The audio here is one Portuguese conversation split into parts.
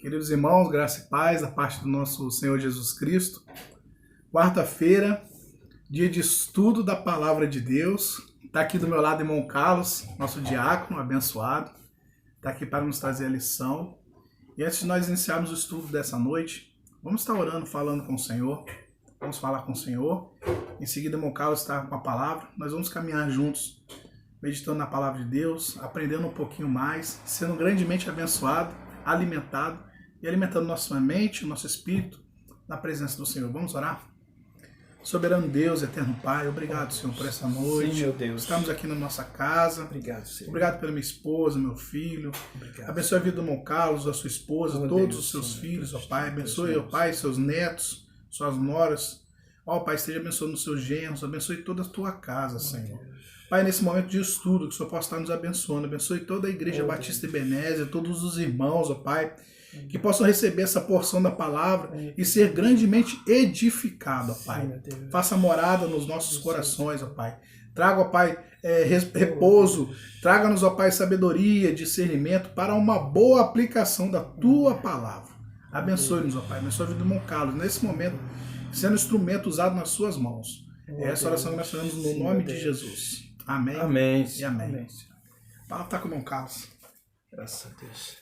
Queridos irmãos, graça e paz da parte do nosso Senhor Jesus Cristo. Quarta-feira, dia de estudo da Palavra de Deus. Está aqui do meu lado o irmão Carlos, nosso diácono abençoado. Está aqui para nos trazer a lição. E antes de nós iniciarmos o estudo dessa noite, vamos estar orando, falando com o Senhor. Vamos falar com o Senhor. Em seguida, o irmão Carlos está com a palavra. Nós vamos caminhar juntos, meditando na Palavra de Deus, aprendendo um pouquinho mais, sendo grandemente abençoado, alimentado e alimentando nossa mente, nosso espírito, na presença do Senhor. Vamos orar? Soberano Deus, eterno Pai, obrigado, Senhor, por essa noite. Sim, meu Deus. Estamos aqui na nossa casa. Obrigado, Senhor. Obrigado pela minha esposa, meu filho. Obrigado. Abençoe a vida do irmão Carlos, da sua esposa, Oh, todos Deus, os seus Senhor, filhos, ó Deus, Pai. Deus, Abençoe, Deus. ó Pai, seus netos, suas noras. Ó Pai, esteja abençoando os seus genros, abençoe toda a tua casa, Senhor. Pai, nesse momento de estudo, que o Senhor possa estar nos abençoando. Abençoe toda a Igreja Batista Ebenezer, todos os irmãos, ó Pai, que possam receber essa porção da palavra e ser grandemente edificado, ó Pai. Faça morada nos nossos corações, ó Pai. Traga, ó Pai, repouso. Traga-nos, ó Pai, sabedoria, discernimento para uma boa aplicação da Tua palavra. Abençoe-nos, ó Pai. Abençoe a vida do irmão Carlos, nesse momento, sendo instrumento usado nas Suas mãos. É essa oração que nós fazemos no nome de Jesus. Amém. Amém. E amém. Amém. A palavra está com o irmão Carlos. Graças a Deus.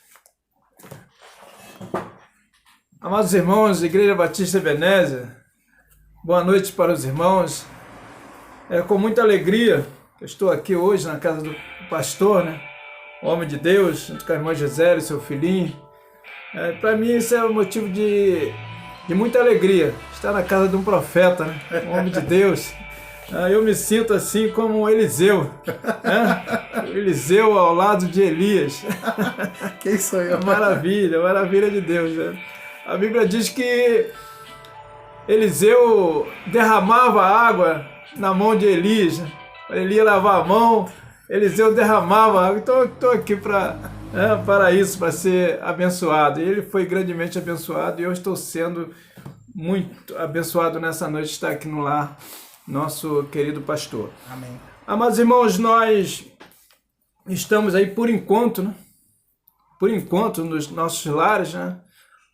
Amados irmãos, Igreja Batista Ebenezer, boa noite para os irmãos. É com muita alegria que eu estou aqui hoje na casa do pastor, né? O homem de Deus, junto com a irmã Gisele e seu filhinho. Para mim isso é um motivo de muita alegria, estar na casa de um profeta, né? Um homem de Deus. Eu me sinto assim como Eliseu, né? Eliseu ao lado de Elias. Quem sou eu? Maravilha, maravilha de Deus, né? A Bíblia diz que Eliseu derramava água na mão de Elias, né? Ele ia lavar a mão, Eliseu derramava água. Então eu estou aqui para isso, para ser abençoado. E ele foi grandemente abençoado e eu estou sendo muito abençoado nessa noite de estar aqui no lar, nosso querido pastor. Amém. Amados irmãos, nós estamos aí por enquanto, né? Por enquanto nos nossos lares, né?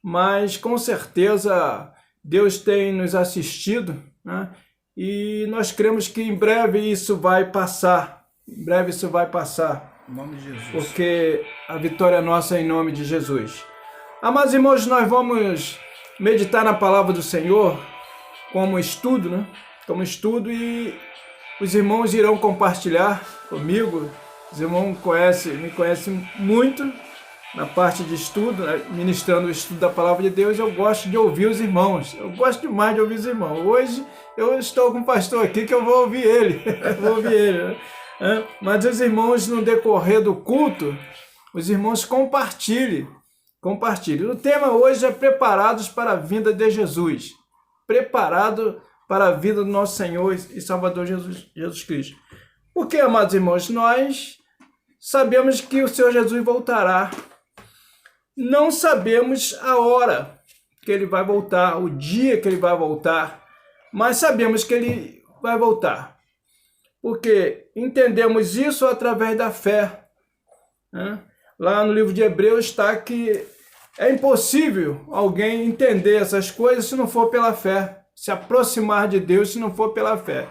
Mas com certeza Deus tem nos assistido, né? E nós cremos que em breve isso vai passar. Em breve isso vai passar. Em nome de Jesus. Porque a vitória é nossa em nome de Jesus. Amados irmãos, nós vamos meditar na palavra do Senhor como estudo, né? Como estudo, e os irmãos irão compartilhar comigo. Os irmãos me conhecem muito na parte de estudo, né? Ministrando o estudo da palavra de Deus. Eu gosto de ouvir os irmãos. Eu gosto demais de ouvir os irmãos. Hoje eu estou com um pastor aqui que eu vou ouvir ele. Vou ouvir ele, né? Mas os irmãos, no decorrer do culto, os irmãos compartilhem. O tema hoje é preparados para a vinda de Jesus. Preparado para a vida do nosso Senhor e Salvador Jesus Cristo. Porque, amados irmãos, nós sabemos que o Senhor Jesus voltará. Não sabemos a hora que Ele vai voltar, o dia que Ele vai voltar, mas sabemos que Ele vai voltar. Porque entendemos isso através da fé, né? Lá no livro de Hebreus está que é impossível alguém entender essas coisas se não for pela fé, se aproximar de Deus se não for pela fé.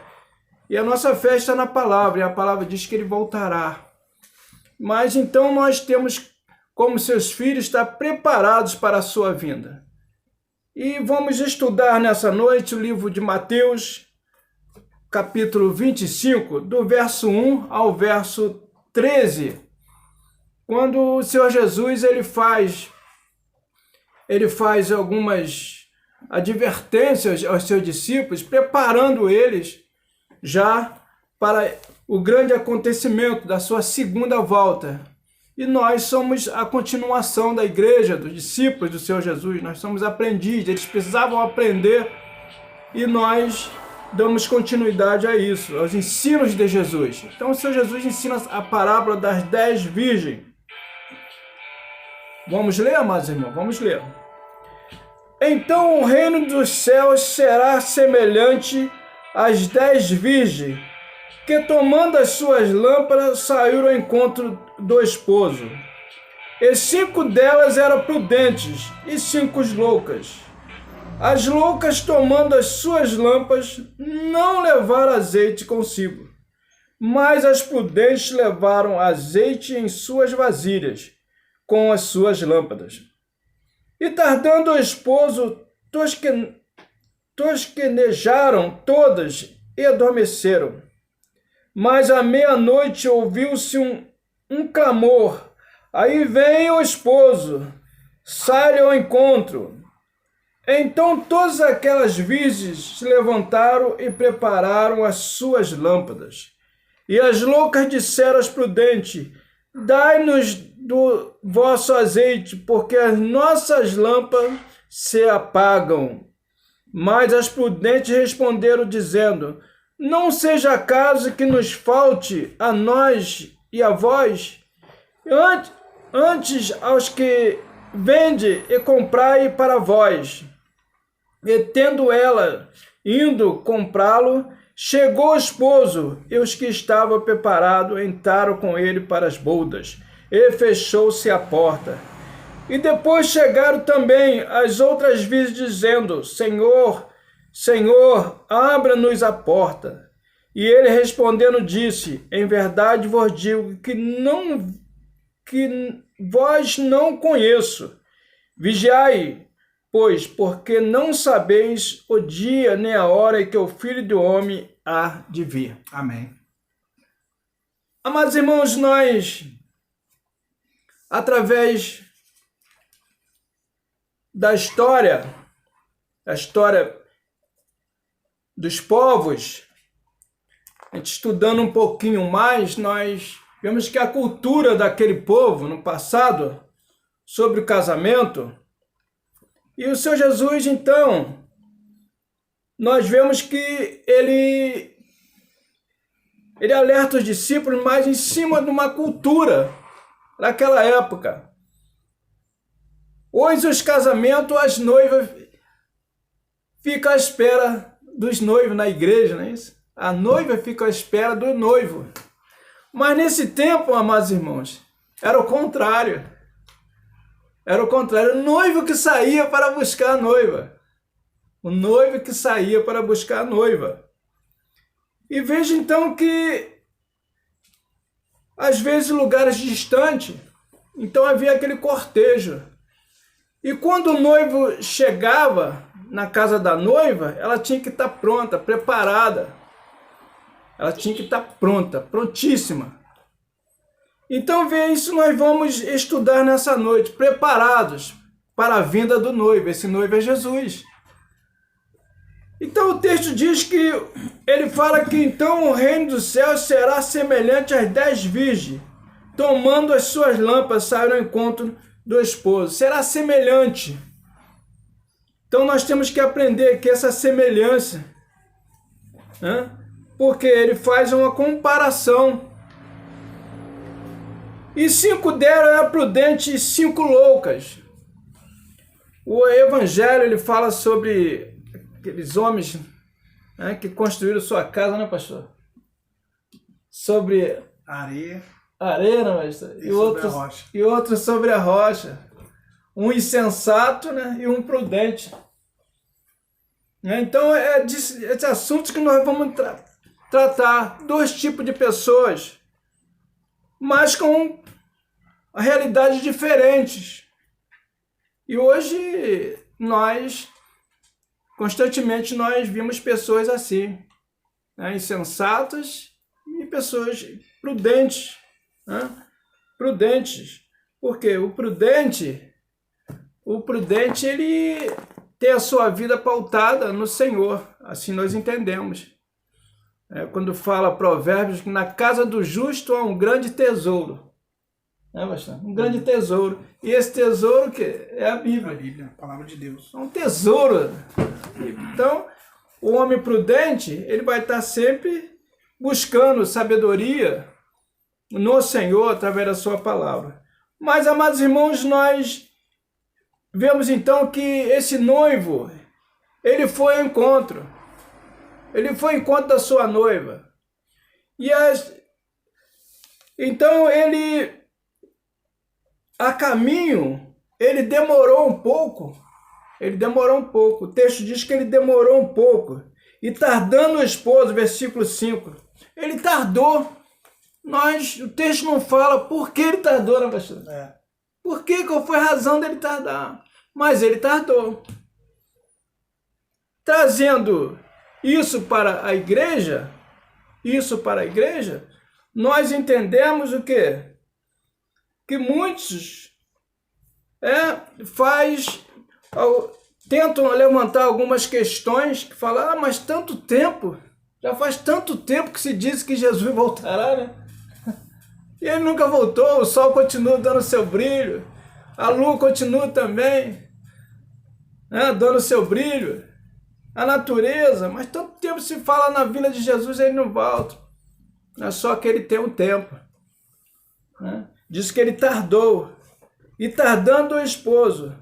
E a nossa fé está na palavra, e a palavra diz que Ele voltará. Mas então nós temos, como seus filhos, estar preparados para a sua vinda. E vamos estudar nessa noite o livro de Mateus, capítulo 25, do verso 1 ao verso 13. Quando o Senhor Jesus ele faz algumas advertências aos seus discípulos, preparando eles já para o grande acontecimento da sua segunda volta. E nós somos a continuação da igreja, dos discípulos do Senhor Jesus. Nós somos aprendizes, eles precisavam aprender e nós damos continuidade a isso, aos ensinos de Jesus. Então o Senhor Jesus ensina a parábola das 10 virgens. Vamos ler, amados irmãos? Vamos ler. Então o reino dos céus será semelhante às 10 virgens, que tomando as suas lâmpadas saíram ao encontro do esposo. e 5 delas eram prudentes e 5 loucas. As loucas, tomando as suas lâmpadas, não levaram azeite consigo, mas as prudentes levaram azeite em suas vasilhas, com as suas lâmpadas. E tardando o esposo, tosquenejaram todas e adormeceram. Mas à meia-noite ouviu-se um clamor. Aí vem o esposo, sai-lhe ao encontro. Então todas aquelas virgens se levantaram e prepararam as suas lâmpadas. E as loucas disseram às prudentes: dai-nos do vosso azeite, porque as nossas lâmpadas se apagam. Mas as prudentes responderam, dizendo: não seja acaso que nos falte a nós e a vós? Antes aos que vende e comprai para vós. E tendo ela indo comprá-lo, chegou o esposo, e os que estavam preparados entraram com ele para as bodas, e fechou-se a porta. E depois chegaram também as outras virgens, dizendo: Senhor, Senhor, abra-nos a porta. E ele respondendo disse: em verdade vos digo que vós não conheço. Vigiai, pois, porque não sabeis o dia nem a hora em que o Filho do Homem há de vir. Amém. Amados irmãos, nós, através da história dos povos, a gente estudando um pouquinho mais, nós vemos que a cultura daquele povo no passado, sobre o casamento, e o Senhor Jesus, então, nós vemos que ele alerta os discípulos, mas em cima de uma cultura daquela época. Hoje os casamentos, as noivas ficam à espera dos noivos na igreja, não é isso? A noiva fica à espera do noivo. Mas nesse tempo, amados irmãos, era o contrário. Era o contrário. O noivo que saía para buscar a noiva. O noivo que saía para buscar a noiva. E veja então que, às vezes, lugares distantes, então havia aquele cortejo. E quando o noivo chegava na casa da noiva, ela tinha que estar pronta, preparada. Ela tinha que estar pronta, prontíssima. Então, vê isso, nós vamos estudar nessa noite, preparados para a vinda do noivo. Esse noivo é Jesus. Então, o texto diz que ele fala que então o reino dos céus será semelhante às 10 virgens, tomando as suas lâmpadas, saíram ao encontro do esposo. Será semelhante. Então, nós temos que aprender que essa semelhança, porque ele faz uma comparação. E 5 delas eram prudentes e 5 loucas. O Evangelho ele fala sobre aqueles homens que construíram sua casa, né, pastor? Sobre areia, né, pastor? E outros sobre a rocha. Um insensato, né, e um prudente. Então, é esse assunto que nós vamos tratar. 2 tipos de pessoas, mas com realidades diferentes. E hoje, constantemente, nós vimos pessoas assim, insensatas e pessoas prudentes. Prudentes. Porque o prudente, ele tem a sua vida pautada no Senhor. Assim nós entendemos. Quando fala Provérbios que na casa do justo há um grande tesouro. Um grande tesouro. E esse tesouro que é a Bíblia. A Bíblia, a palavra de Deus. É um tesouro. Então, o homem prudente, ele vai estar sempre buscando sabedoria no Senhor através da sua palavra. Mas, amados irmãos, nós vemos então que esse noivo, ele foi ao encontro. Ele foi ao encontro da sua noiva. Então ele a caminho, ele demorou um pouco. Ele demorou um pouco. O texto diz que ele demorou um pouco. E tardando o esposo, versículo 5, ele tardou. O texto não fala por que ele tardou, né, pastor? Por que? Qual foi a razão dele tardar? Mas ele tardou. Trazendo isso para a igreja, nós entendemos o quê? Que muitos tentam levantar algumas questões que falam, mas tanto tempo, já faz tanto tempo que se diz que Jesus voltará, né? E ele nunca voltou, o sol continua dando seu brilho, a lua continua também, né, dando seu brilho, a natureza, mas tanto tempo se fala na vinda de Jesus, ele não volta. É só que ele tem um tempo, né? Diz que ele tardou, e tardando o esposo,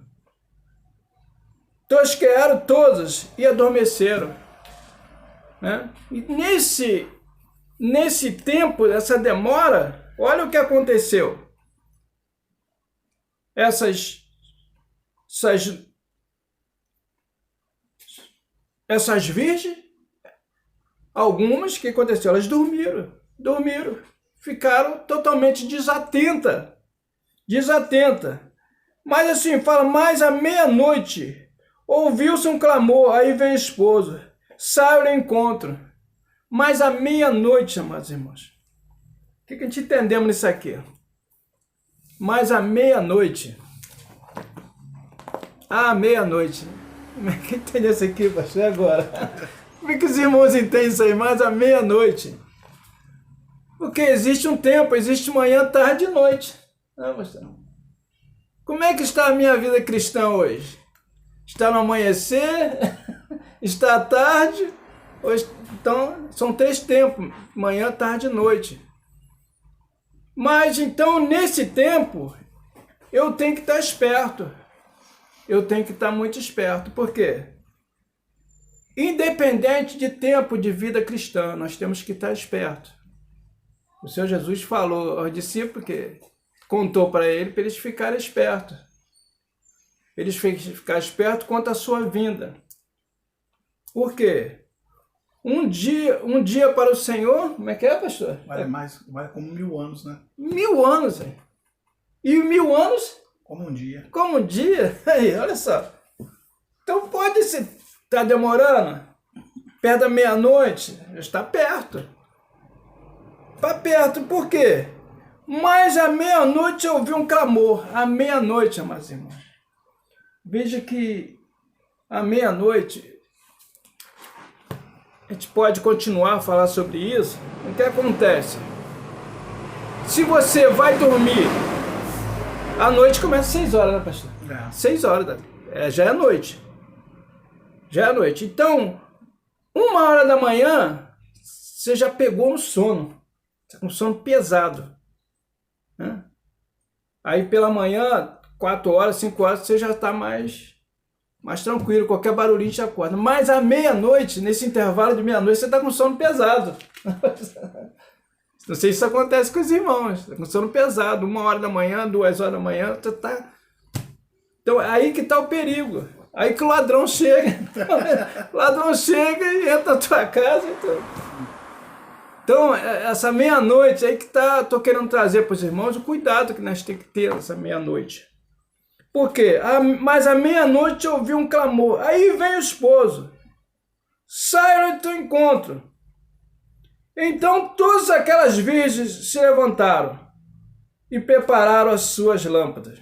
tosquearam todos e adormeceram, né? E nesse tempo, nessa demora, olha o que aconteceu. Essas virgens, algumas, o que aconteceu? Elas dormiram, ficaram totalmente desatentas. Mas assim, fala, mais à meia-noite, ouviu-se um clamor, aí vem o esposo, sai ao encontro. Mas à meia-noite, amados irmãos, o que a gente entendemos nisso aqui? Mas à meia-noite, como é que entende isso aqui, pastor? E agora? Como é que os irmãos entendem isso aí? Mais à meia-noite. Porque existe um tempo, existe manhã, tarde e noite. Não, pastor. Como é que está a minha vida cristã hoje? Está no amanhecer? Está à tarde? Então, são 3 tempos, manhã, tarde e noite. Mas, então, nesse tempo, eu tenho que estar esperto. Eu tenho que estar muito esperto. Por quê? Independente de tempo de vida cristã, nós temos que estar esperto. O Senhor Jesus falou aos discípulos que contou para eles ficarem espertos. Eles ficarem espertos quanto à sua vinda. Por quê? Um dia para o Senhor, como é que é, pastor? Vale como 1000 anos, né? 1000 anos, hein? E 1000 anos? Como um dia. Como um dia? Aí, olha só. Então pode estar demorando. Perto da meia-noite, está perto. Está perto, por quê? Mas à meia-noite eu ouvi um clamor. À meia-noite, amados irmãos. Veja que à meia-noite a gente pode continuar a falar sobre isso. O que acontece? Se você vai dormir, a noite começa às 6 horas, né, pastor? 6 horas, já é noite. Já é noite. Então, 1h da manhã, você já pegou um sono. Está com sono pesado, né? Aí pela manhã, 4 horas, 5 horas, você já está mais tranquilo, qualquer barulhinho te acorda. Mas à meia-noite, nesse intervalo de meia-noite, você está com sono pesado. Não sei se isso acontece com os irmãos. Está com sono pesado, 1h da manhã, 2 horas da manhã, você está... Então, aí que está o perigo. Aí que o ladrão chega. O ladrão chega e entra na tua casa. Então, essa meia-noite aí que estou querendo trazer para os irmãos, o cuidado que nós temos que ter nessa meia-noite. Por quê? Mas à meia-noite eu ouvi um clamor. Aí vem o esposo. Sai ao teu encontro. Então todas aquelas virgens se levantaram e prepararam as suas lâmpadas.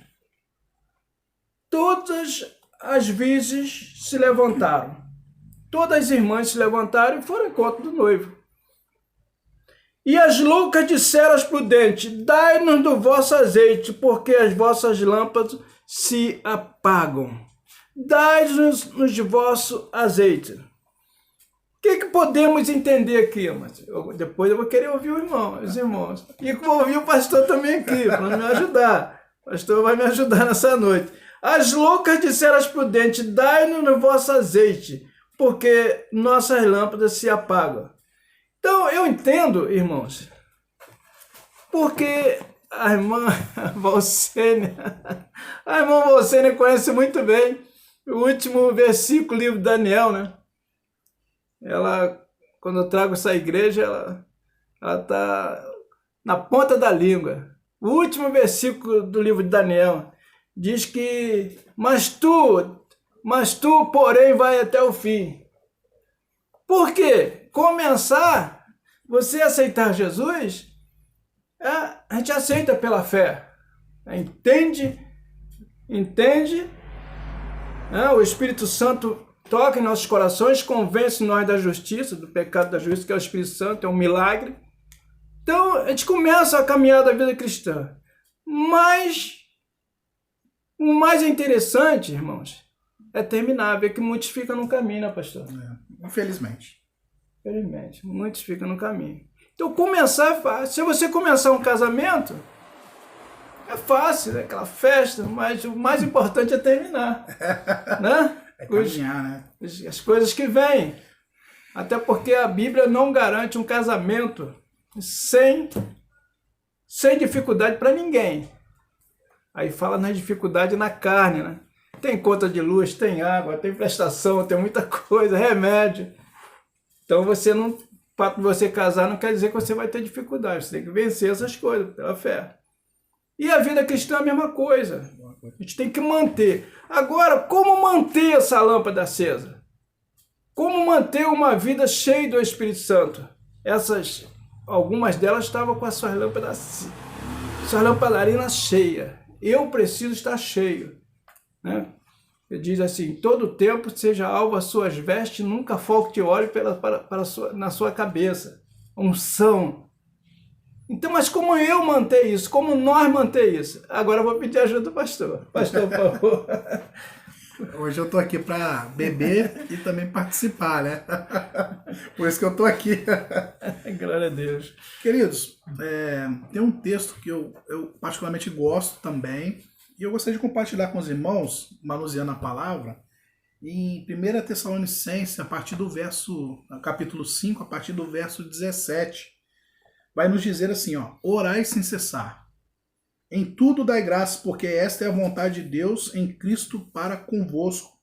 Todas as virgens se levantaram. Todas as irmãs se levantaram e foram ao encontro do noivo. E as loucas disseram às prudentes: dai-nos do vosso azeite, porque as vossas lâmpadas se apagam. Dai-nos de vosso azeite. O que podemos entender aqui? Mas depois eu vou querer ouvir os irmãos. E vou ouvir o pastor também aqui, para me ajudar. O pastor vai me ajudar nessa noite. As loucas disseram às prudentes: dai-nos no vosso azeite, porque nossas lâmpadas se apagam. Então, eu entendo, irmãos, porque a irmã Valsênia, a irmã Valsênia conhece muito bem o último versículo do livro de Daniel, né? Ela, quando eu trago essa igreja, ela está na ponta da língua. O último versículo do livro de Daniel diz que, mas tu, porém, vai até o fim. Por quê? Começar, você aceitar Jesus, a gente aceita pela fé. Entende? O Espírito Santo toca em nossos corações, convence nós da justiça, do pecado da justiça, que é o Espírito Santo, é um milagre. Então, a gente começa a caminhar da vida cristã. Mas o mais interessante, irmãos, é terminar, ver que muitos ficam no caminho, né, pastor? Infelizmente. Infelizmente, muitos ficam no caminho. Então, começar é fácil. Se você começar um casamento, é fácil, é aquela festa, mas o mais importante é terminar. Né? É caminhar, né? As coisas que vêm. Até porque a Bíblia não garante um casamento sem dificuldade para ninguém. Aí fala na dificuldade na carne, né? Tem conta de luz, tem água, tem prestação, tem muita coisa, remédio. Então o fato de você casar não quer dizer que você vai ter dificuldade. Você tem que vencer essas coisas pela fé. E a vida cristã é a mesma coisa. A gente tem que manter. Agora, como manter essa lâmpada acesa? Como manter uma vida cheia do Espírito Santo? Algumas delas estavam com as suas lampadarinas cheias. Eu preciso estar cheio. Né? Ele diz assim, todo tempo seja alvo as suas vestes, nunca falte óleo na sua cabeça. Unção. Então, mas como eu manter isso? Como nós manter isso? Agora eu vou pedir ajuda do pastor. Pastor, por favor. Hoje eu tô aqui para beber e também participar, né? Por isso que eu tô aqui. Glória a Deus. Queridos, tem um texto que eu particularmente gosto também, e eu gostaria de compartilhar com os irmãos, manuseando a palavra, em 1 Tessalonicenses, capítulo 5, a partir do verso 17, vai nos dizer assim, orai sem cessar. Em tudo dai graças, porque esta é a vontade de Deus em Cristo para convosco.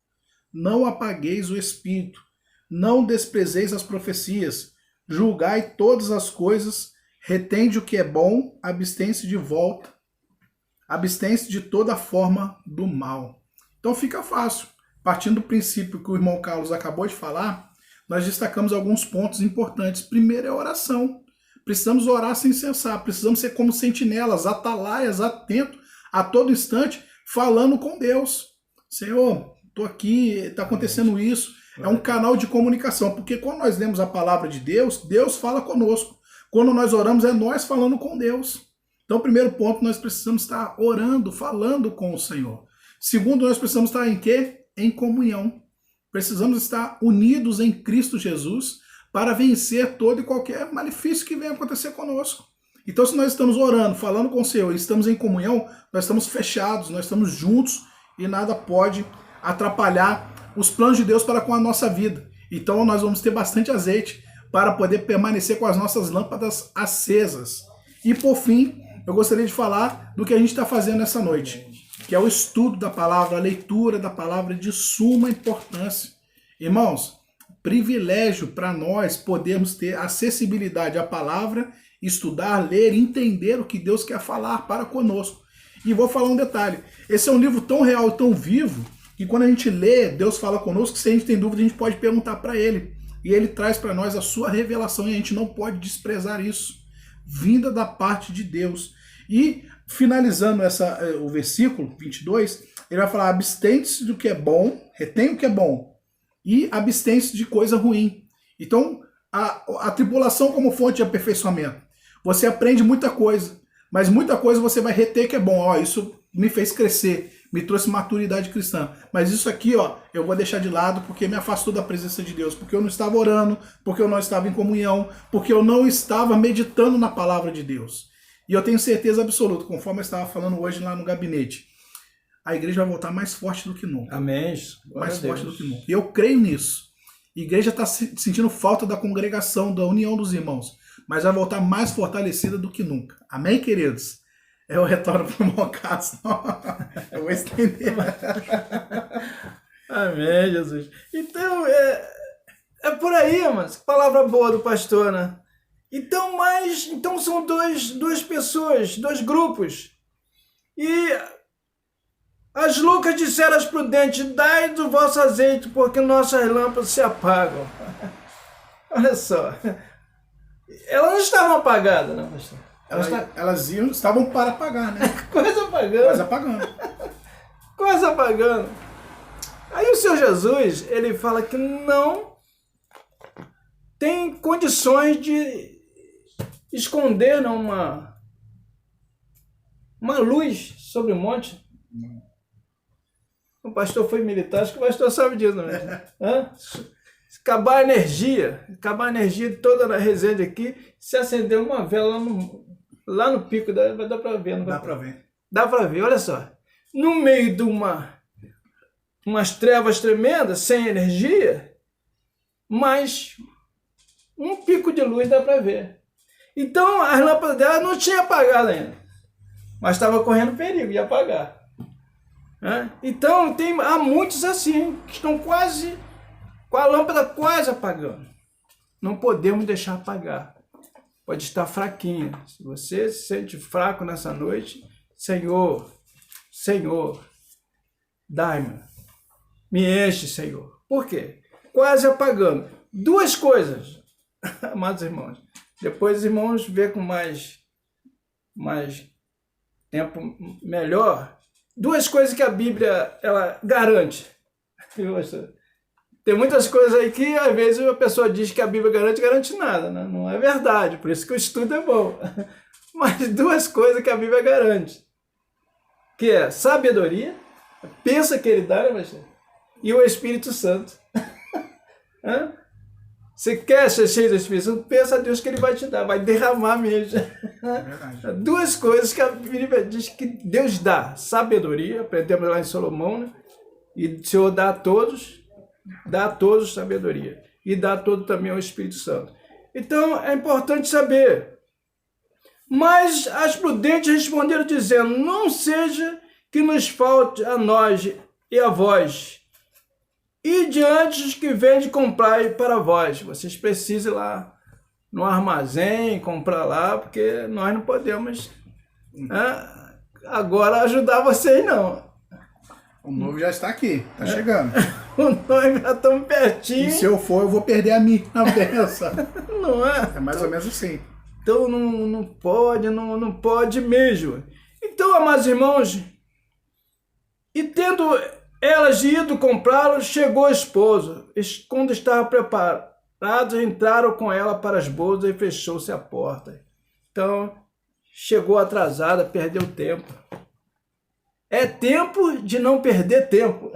Não apagueis o Espírito, não desprezeis as profecias, julgai todas as coisas, retende o que é bom, abstém-se de toda forma do mal. Então fica fácil. Partindo do princípio que o irmão Carlos acabou de falar, nós destacamos alguns pontos importantes. Primeiro é a oração. Precisamos orar sem cessar, precisamos ser como sentinelas, atalaias, atentos a todo instante, falando com Deus. Senhor, estou aqui, está acontecendo isso. É um canal de comunicação, porque quando nós lemos a palavra de Deus, Deus fala conosco. Quando nós oramos, é nós falando com Deus. Então, primeiro ponto, nós precisamos estar orando, falando com o Senhor. Segundo, nós precisamos estar em quê? Em comunhão. Precisamos estar unidos em Cristo Jesus, para vencer todo e qualquer malefício que venha acontecer conosco. Então, se nós estamos orando, falando com o Senhor, estamos em comunhão, nós estamos fechados, nós estamos juntos e nada pode atrapalhar os planos de Deus para com a nossa vida. Então, nós vamos ter bastante azeite para poder permanecer com as nossas lâmpadas acesas. E, por fim, eu gostaria de falar do que a gente está fazendo essa noite, que é o estudo da palavra, a leitura da palavra de suma importância. Irmãos, privilégio para nós podermos ter acessibilidade à palavra, estudar, ler, entender o que Deus quer falar para conosco. E vou falar um detalhe, esse é um livro tão real, tão vivo, que quando a gente lê, Deus fala conosco, se a gente tem dúvida, a gente pode perguntar para Ele. E Ele traz para nós a sua revelação e a gente não pode desprezar isso, vinda da parte de Deus. E finalizando o versículo 22, ele vai falar, abstente-se do que é bom, retém o que é bom, e abstém-se de coisa ruim. Então, a tribulação como fonte de aperfeiçoamento. Você aprende muita coisa, mas muita coisa você vai reter que é bom. Isso me fez crescer, me trouxe maturidade cristã. Mas isso aqui, eu vou deixar de lado porque me afastou da presença de Deus, porque eu não estava orando, porque eu não estava em comunhão, porque eu não estava meditando na palavra de Deus. E eu tenho certeza absoluta, conforme eu estava falando hoje lá no gabinete, a igreja vai voltar mais forte do que nunca. Amém. Mais forte do que nunca. E eu creio nisso. A igreja está sentindo falta da congregação, da união dos irmãos, mas vai voltar mais fortalecida do que nunca. Amém, queridos? Eu retorno para o meu caso. Eu vou estender. Amém, Jesus. Então, é por aí, mano. Palavra boa do pastor, né? Então são duas pessoas, dois grupos. E as loucas disseram às prudentes: dai do vosso azeite, porque nossas lâmpadas se apagam. Olha só. Elas não estavam apagadas, não, pastor. Elas estavam para apagar, né? Quase apagando. Quase apagando. Quase apagando. Aí o Senhor Jesus, ele fala que não tem condições de esconder uma luz sobre o monte. O pastor foi militar, acho que o pastor sabe disso, né? Acabar a energia toda na resenha aqui, se acender uma vela lá no pico, dá para ver, não dá para ver. Dá para ver, olha só. No meio de umas trevas tremendas, sem energia, mas um pico de luz dá para ver. Então, as lâmpadas dela não tinha apagado ainda, mas estava correndo perigo de apagar. Então, há muitos assim, que estão quase, com a lâmpada quase apagando. Não podemos deixar apagar. Pode estar fraquinha. Se você se sente fraco nessa noite, Senhor, dai-me, me enche, Senhor. Por quê? Quase apagando. Duas coisas, amados irmãos. Depois os irmãos vê com mais tempo melhor. Duas coisas que a Bíblia ela garante. Tem muitas coisas aí que às vezes a pessoa diz que a Bíblia garante nada, né? Não é verdade, por isso que o estudo é bom. Mas duas coisas que a Bíblia garante, que é sabedoria, pensa que ele dá, né, pastor? E o Espírito Santo. Você quer ser cheio do Espírito Santo? Pensa a Deus que ele vai te dar, vai derramar mesmo. É verdade. Duas coisas que a Bíblia diz que Deus dá: sabedoria, aprendemos lá em Salomão, né? E o Senhor dá a todos sabedoria. E dá a todos também ao Espírito Santo. Então é importante saber. Mas as prudentes responderam dizendo: não seja que nos falte a nós e a vós, e diante dos que vende comprar para vós. Vocês precisam ir lá no armazém, comprar lá, porque nós não podemos agora ajudar vocês, não. O noivo já está aqui, está chegando. O noivo já estamos pertinho. E se eu for, eu vou perder a minha benção. Não é? É mais ou menos assim. Então não pode mesmo. Então, amados irmãos, e tendo elas ido comprá-lo, chegou o esposo. Quando estava preparados, entraram com ela para as bodas e fechou-se a porta. Então, chegou atrasada, perdeu tempo. É tempo de não perder tempo.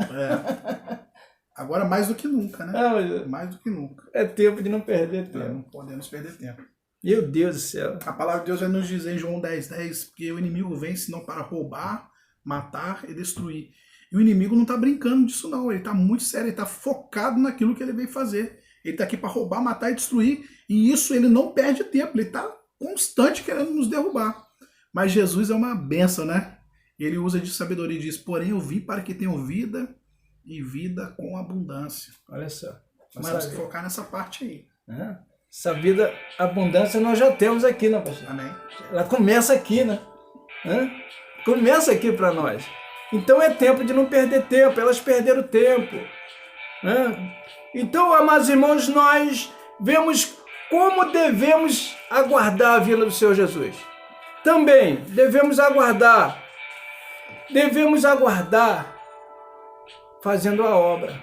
Agora mais do que nunca, né? Mais do que nunca. É tempo de não perder tempo. Não podemos perder tempo. Meu Deus do céu. A palavra de Deus vai nos dizer em João 10:10 que o inimigo vem senão para roubar, matar e destruir. E o inimigo não está brincando disso não, ele está muito sério, ele está focado naquilo que ele veio fazer. Ele está aqui para roubar, matar e destruir, e isso ele não perde tempo, ele está constante querendo nos derrubar. Mas Jesus é uma bênção, né? Ele usa de sabedoria e diz: porém eu vim para que tenham vida e vida com abundância. Olha só. Nós temos que focar nessa parte aí. Essa vida, abundância nós já temos aqui, né, pastor? Amém. Ela começa aqui, né? Começa aqui para nós. Então é tempo de não perder tempo. Elas perderam tempo. Então, amados irmãos, nós vemos como devemos aguardar a vinda do Senhor Jesus. Também devemos aguardar fazendo a obra,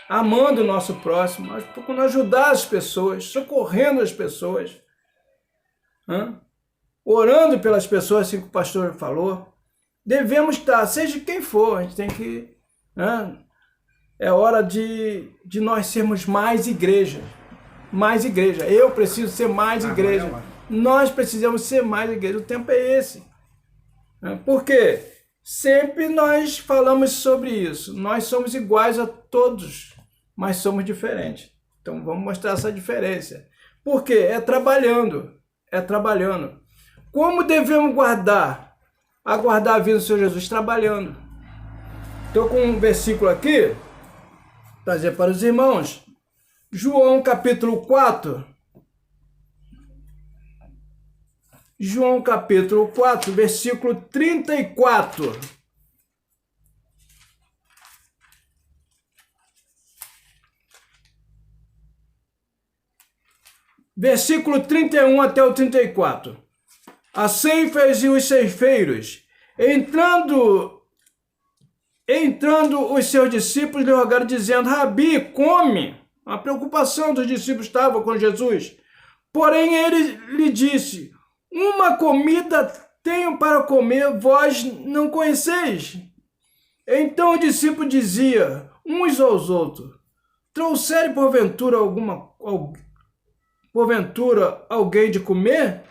amando o nosso próximo, procurando ajudar as pessoas, socorrendo as pessoas, orando pelas pessoas, assim que o pastor falou. Devemos estar, seja quem for, a gente tem que... É hora de nós sermos mais igreja. Mais igreja. Eu preciso ser mais igreja. Nós precisamos ser mais igreja. O tempo é esse. Por quê? Sempre nós falamos sobre isso. Nós somos iguais a todos, mas somos diferentes. Então vamos mostrar essa diferença. Por quê? É trabalhando. Como devemos aguardar a vinda do Senhor Jesus? Trabalhando. Estou com um versículo aqui, trazer para os irmãos. João capítulo 4. João capítulo 4, versículo 34. Versículo 31 até o 34. Assim fez os ceifeiros. Entrando os seus discípulos lhe rogaram, dizendo: Rabi, come. A preocupação dos discípulos estava com Jesus. Porém, ele lhe disse: uma comida tenho para comer, vós não conheceis. Então o discípulo dizia uns aos outros: trouxere porventura alguém de comer?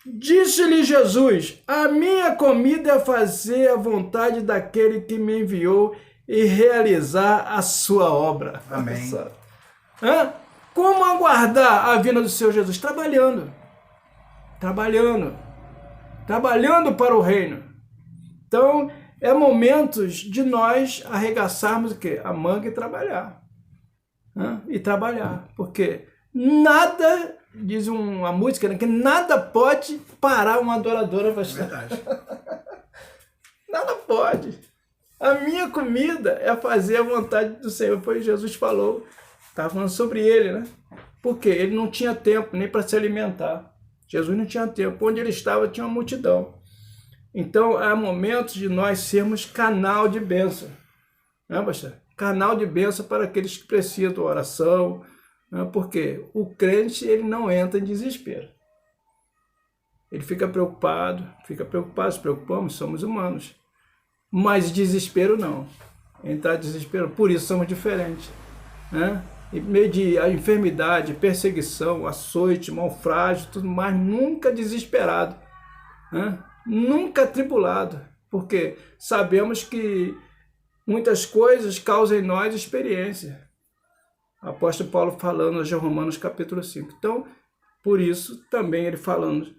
Disse-lhe Jesus: a minha comida é fazer a vontade daquele que me enviou e realizar a sua obra. Amém. Como aguardar a vinda do Senhor Jesus? Trabalhando para o reino. Então, é momentos de nós arregaçarmos o quê? A manga e trabalhar. Porque nada, diz uma música, né, que nada pode parar uma adoradora pastor. Verdade. Nada pode. A minha comida é fazer a vontade do Senhor, foi Jesus falou. Estava falando sobre ele, né? Porque ele não tinha tempo nem para se alimentar. Jesus não tinha tempo. Onde ele estava tinha uma multidão. Então, há momentos de nós sermos canal de bênção. Né, pastor? Canal de bênção para aqueles que precisam de oração. Né? Porque o crente, ele não entra em desespero. Ele fica preocupado, se preocupamos, somos humanos. Mas desespero não. Entrar em desespero, por isso somos diferentes. Né? Em meio de a enfermidade, perseguição, açoite, naufrágio, tudo mais, nunca desesperado, né? Nunca atribulado, porque sabemos que muitas coisas causam em nós experiência. O apóstolo Paulo falando de Romanos capítulo 5. Então, por isso, também ele falando,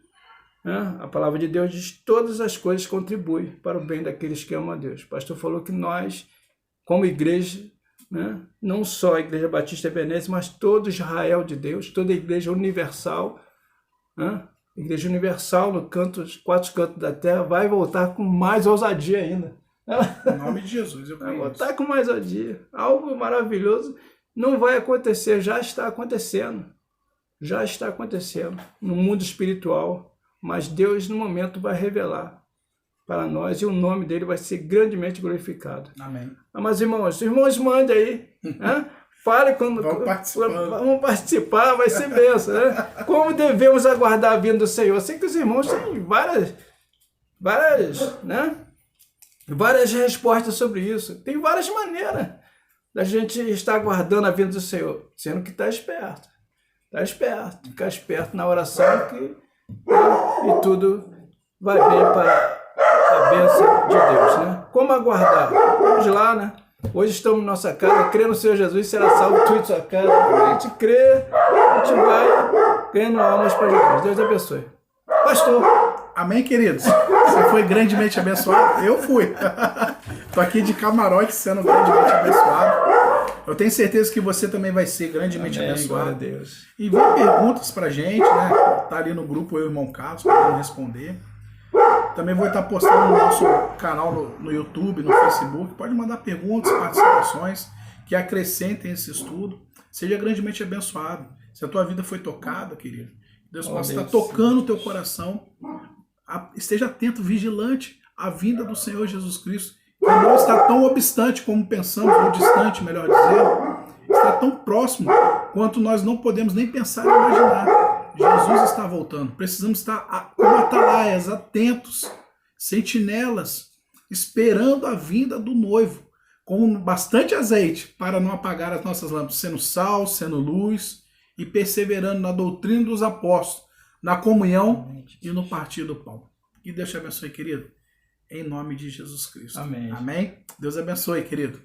né? A palavra de Deus diz que todas as coisas contribuem para o bem daqueles que amam a Deus. O pastor falou que nós, como igreja, né? Não só a Igreja Batista Ebenezer, mas todo Israel de Deus, toda a Igreja Universal, né? Igreja Universal no quatro cantos da terra, vai voltar com mais ousadia ainda. Em nome de Jesus, eu creio. Vai voltar com mais ousadia. Algo maravilhoso não vai acontecer, já está acontecendo. Já está acontecendo no mundo espiritual, mas Deus no momento vai revelar para nós e o nome dele vai ser grandemente glorificado. Amém. Mas irmãos mandem aí, né? Fale quando vamos participar, vai ser bênção, né? Como devemos aguardar a vinda do Senhor? Eu sei que os irmãos têm várias, né? Várias respostas sobre isso. Tem várias maneiras da gente estar aguardando a vinda do Senhor, sendo que está esperto. Ficar esperto na oração e tudo vai bem para a bênção de Deus, né? Como aguardar? Vamos lá, né? Hoje estamos em nossa casa, crê no Senhor Jesus, será salvo tu e sua casa. A gente crê, a gente vai ganhando almas para Jesus. Deus abençoe. Pastor. Amém, queridos? Você foi grandemente abençoado? Eu fui. Tô aqui de camarote sendo grandemente abençoado. Eu tenho certeza que você também vai ser grandemente abençoado. Glória a Deus. E vem perguntas pra gente, né? Tá ali no grupo eu e o irmão Carlos para responder. Também vou estar postando no nosso canal no YouTube, no Facebook. Pode mandar perguntas, participações que acrescentem esse estudo. Seja grandemente abençoado. Se a tua vida foi tocada, querido, Deus possa estar tocando o teu coração. Esteja atento, vigilante à vinda do Senhor Jesus Cristo, que não está tão obstante como pensamos, ou distante, melhor dizer. Está tão próximo quanto nós não podemos nem pensar e imaginar. Jesus está voltando. Precisamos estar como atalaias, atentos, sentinelas, esperando a vinda do noivo, com bastante azeite para não apagar as nossas lâmpadas, sendo sal, sendo luz e perseverando na doutrina dos apóstolos, na comunhão e no partir do pão. Que Deus te abençoe, querido, em nome de Jesus Cristo. Amém. Amém? Deus abençoe, querido.